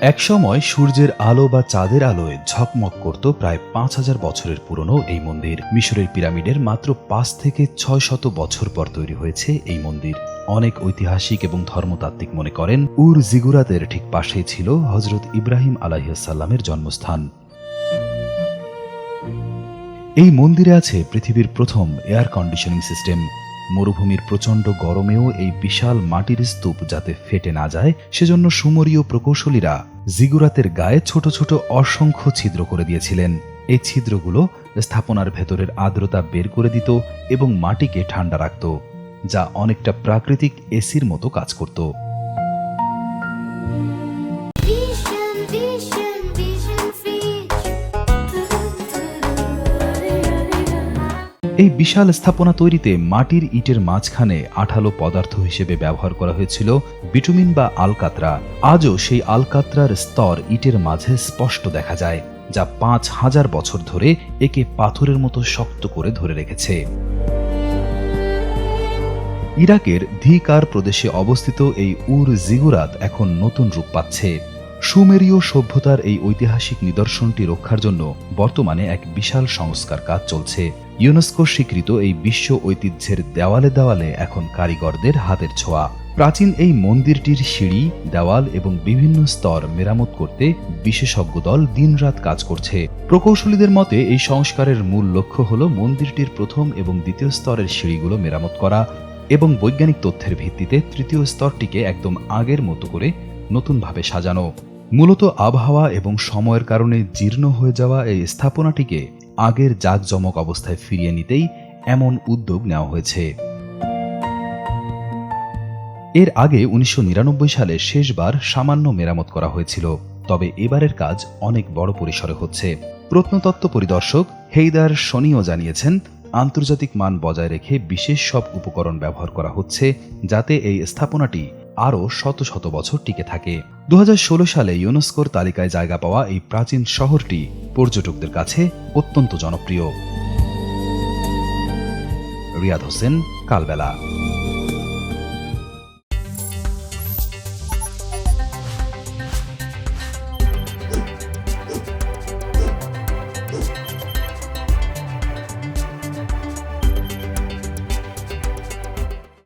একসময় সূর্যের আলো বা চাঁদের আলোয় ঝকমক করত প্রায় ৫,০০০ বছরের পুরনো এই মন্দির। মিশরের পিরামিডের মাত্র ৫ থেকে ৬০০ বছর পর তৈরি হয়েছে এই মন্দির। অনেক ঐতিহাসিক এবং ধর্মতাত্ত্বিক মনে করেন উর জিগুরাতের ঠিক পাশেই ছিল হযরত ইব্রাহিম আলাইহিস সালামের জন্মস্থান। এই মন্দিরে আছে পৃথিবীর প্রথম এয়ার কন্ডিশনিং সিস্টেম। মরুভূমির প্রচণ্ড গরমেও এই বিশাল মাটির স্তূপ যাতে ফেটে না যায় সেজন্য সুমরীয় প্রকৌশলীরা জিগুরাতের গায়ে ছোট ছোট অসংখ্য ছিদ্র করে দিয়েছিলেন। এই ছিদ্রগুলো স্থাপনার ভেতরের আর্দ্রতা বের করে দিত এবং মাটিকে ঠান্ডা রাখত, যা অনেকটা প্রাকৃতিক এসির মতো কাজ করত। এই বিশাল স্থাপনা তৈরিতে মাটির ইটের মাঝখানে আঠালো পদার্থ হিসেবে ব্যবহার করা হয়েছিল বিটুমিন বা আলকাতরা। আজও সেই আলকাতরার স্তর ইটের মাঝে স্পষ্ট দেখা যায়, যা ৫,০০০ বছর ধরে একে পাথরের মতো শক্ত করে ধরে রেখেছে। ইরাকের ধিকার প্রদেশে অবস্থিত এই উর জিগুরাত এখন নতুন রূপ পাচ্ছে। সুমেরীয় সভ্যতার এই ঐতিহাসিক নিদর্শনটি রক্ষার জন্য বর্তমানে এক বিশাল সংস্কার কাজ চলছে। ইউনেস্কো স্বীকৃত এই বিশ্ব ঐতিহ্যের দেওয়ালে দেওয়ালে এখন কারিগরদের হাতের ছোঁয়া। প্রাচীন এই মন্দিরটির সিঁড়ি, দেওয়াল এবং বিভিন্ন স্তর মেরামত করতে বিশেষজ্ঞ দল দিনরাত কাজ করছে। প্রকৌশলীদের মতে এই সংস্কারের মূল লক্ষ্য হল মন্দিরটির প্রথম এবং দ্বিতীয় স্তরের সিঁড়িগুলো মেরামত করা এবং বৈজ্ঞানিক তথ্যের ভিত্তিতে তৃতীয় স্তরটিকে একদম আগের মতো করে নতুনভাবে সাজানো। মূলত আবহাওয়া এবং সময়ের কারণে জীর্ণ হয়ে যাওয়া এই স্থাপনাটিকে আগের জাঁকজমক অবস্থায় ফিরিয়ে নিতেই এমন উদ্যোগ নেওয়া হয়েছে। এর আগে ১৯৯৯ সালে শেষবার সামান্য মেরামত করা হয়েছিল, তবে এবারের কাজ অনেক বড় পরিসরে হচ্ছে। প্রত্নতত্ত্ব পরিদর্শক হেইদার শনিও জানিয়েছেন, আন্তর্জাতিক মান বজায় রেখে বিশেষ সব উপকরণ ব্যবহার করা হচ্ছে যাতে এই স্থাপনাটি আরও শত শত বছর টিকে থাকে। ২০১৬ সালে ইউনেস্কোর তালিকায় জায়গা পাওয়া এই প্রাচীন শহরটি পর্যটকদের কাছে অত্যন্ত জনপ্রিয়। রিয়াদ হোসেন, কালবেলা।